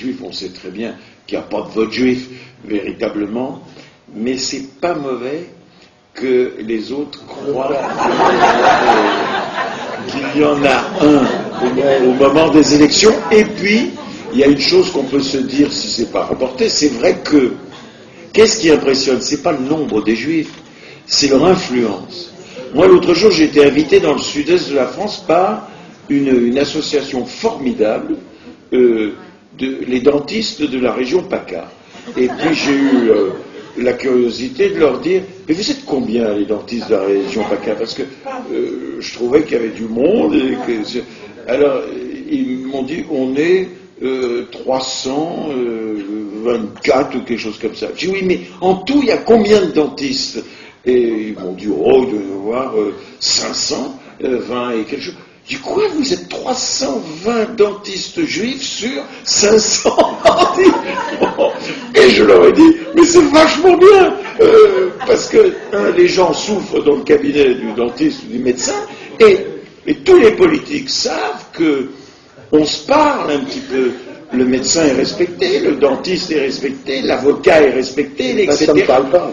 juifs, on sait très bien qu'il n'y a pas de vote juif véritablement, mais c'est pas mauvais que les autres croient qu'il y en a un au moment des élections. Et puis, il y a une chose qu'on peut se dire si c'est pas rapporté, c'est vrai que, qu'est-ce qui impressionne? C'est pas le nombre des juifs, c'est leur influence. Moi, l'autre jour, j'ai été invité dans le sud-est de la France par une association formidable, les dentistes de la région PACA. Et puis j'ai eu la curiosité de leur dire, mais vous êtes combien les dentistes de la région PACA? Parce que je trouvais qu'il y avait du monde. Alors, ils m'ont dit, on est 324 ou quelque chose comme ça. J'ai dit, oui, mais en tout, il y a combien de dentistes? Et ils m'ont dit, oh, il doit y avoir 520 et quelque chose. J'ai dit, quoi, vous êtes 320 dentistes juifs sur 500 dentistes? Et je leur ai dit, mais c'est vachement bien, parce que les gens souffrent dans le cabinet du dentiste ou du médecin, et tous les politiques savent que on se parle un petit peu. Le médecin est respecté, le dentiste est respecté, l'avocat est respecté, etc. Ça me parle pas.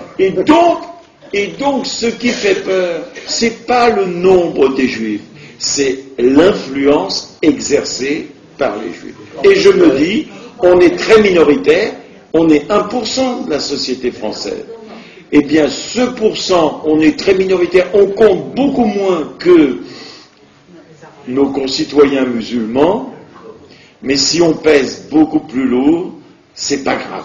Et donc, ce qui fait peur, c'est pas le nombre des juifs, c'est l'influence exercée par les juifs. Et je me dis, on est très minoritaire, on est 1% de la société française. Eh bien, ce pourcent, on est très minoritaire, on compte beaucoup moins que nos concitoyens musulmans, mais si on pèse beaucoup plus lourd, c'est pas grave.